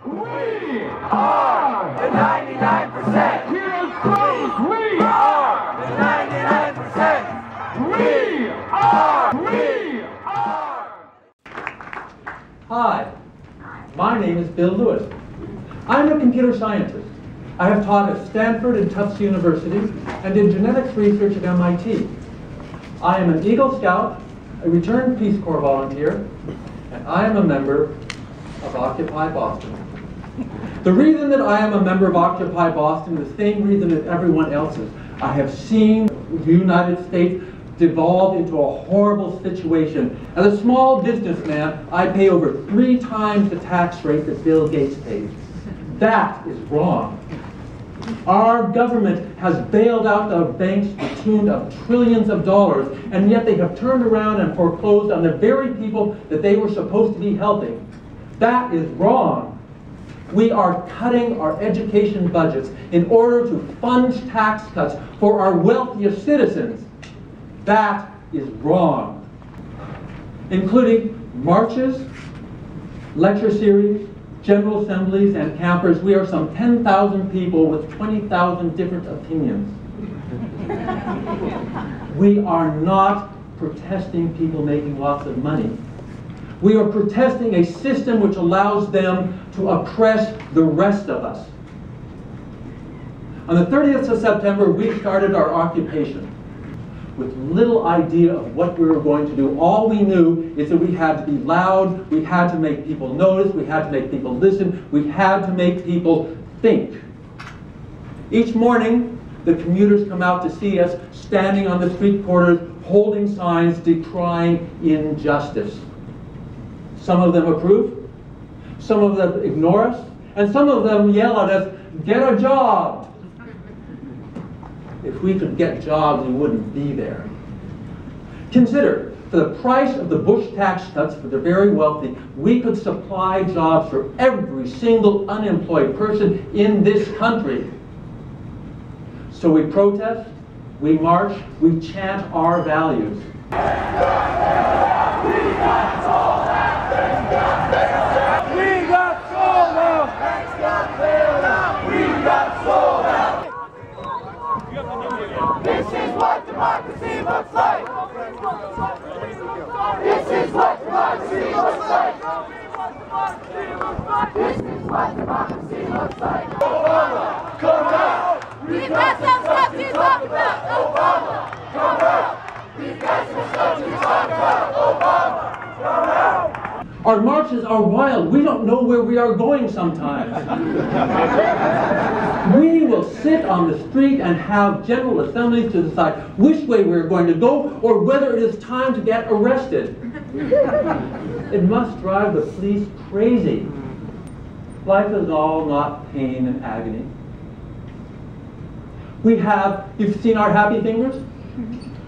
We are the 99%. Heroes close. We are the 99%. We are. Hi, my name is Bill Lewis. I'm a computer scientist. I have taught at Stanford and Tufts University and did genetics research at MIT. I am an Eagle Scout, a returned Peace Corps volunteer, and I am a member of Occupy Boston. The reason that I am a member of Occupy Boston is the same reason as everyone else is. I have seen the United States devolve into a horrible situation. As a small businessman, I pay over 3 times the tax rate that Bill Gates pays. That is wrong. Our government has bailed out the banks to the tune of trillions of dollars, and yet they have turned around and foreclosed on the very people that they were supposed to be helping. That is wrong. We are cutting our education budgets in order to fund tax cuts for our wealthiest citizens. That is wrong. Including marches, lecture series, general assemblies, and campers, we are some 10,000 people with 20,000 different opinions. We are not protesting people making lots of money. We are protesting a system which allows them to oppress the rest of us. On the 30th of September, we started our occupation with little idea of what we were going to do. All we knew is that we had to be loud, we had to make people notice, we had to make people listen, we had to make people think. Each morning, the commuters come out to see us standing on the street corners, holding signs decrying injustice. Some of them approve, some of them ignore us, and some of them yell at us, "Get a job!" If we could get jobs, we wouldn't be there. Consider, for the price of the Bush tax cuts for the very wealthy, we could supply jobs for every single unemployed person in this country. So we protest, we march, we chant our values. This is what democracy looks like. This is what democracy looks like. This is what democracy looks like. Obama, come out. We've got some stuff to talk about. Obama, come out. We've got some stuff to talk about. Obama, come out. Our marches are wild. We don't know where we are going sometimes. We will sit on the street and have general assemblies to decide which way we're going to go or whether it is time to get arrested. It must drive the police crazy. Life is all not pain and agony. You've seen our happy fingers?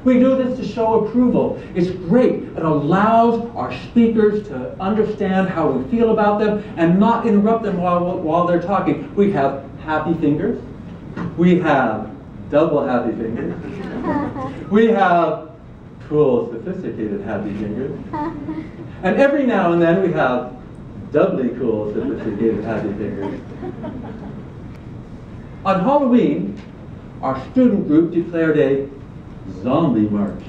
We do this to show approval. It's great. It allows our speakers to understand how we feel about them and not interrupt them while they're talking. We have happy fingers. We have double happy fingers. We have cool, sophisticated happy fingers. And every now and then we have doubly cool, sophisticated happy fingers. On Halloween, our student group declared a zombie march.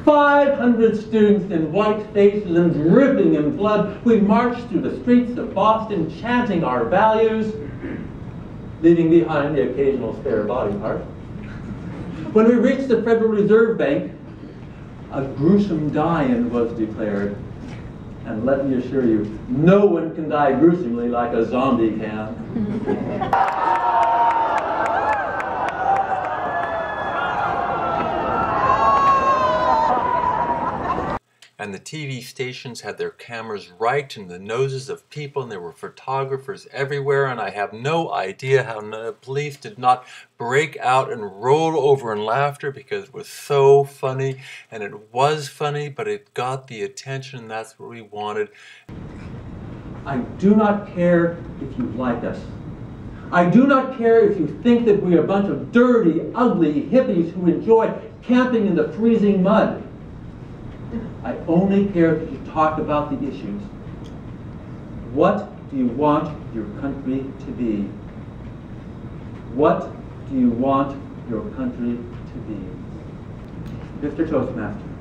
500 students in white faces and dripping in blood, we marched through the streets of Boston chanting our values, leaving behind the occasional spare body part. When we reached the Federal Reserve Bank, a gruesome die-in was declared. And let me assure you, no one can die gruesomely like a zombie can. And the TV stations had their cameras right in the noses of people, and there were photographers everywhere, and I have no idea how the police did not break out and roll over in laughter because it was so funny. And it was funny, but it got the attention, and that's what we wanted. I do not care if you like us. I do not care if you think that we are a bunch of dirty, ugly hippies who enjoy camping in the freezing mud. I only care that you talk about the issues. What do you want your country to be? What do you want your country to be? Mr. Toastmaster.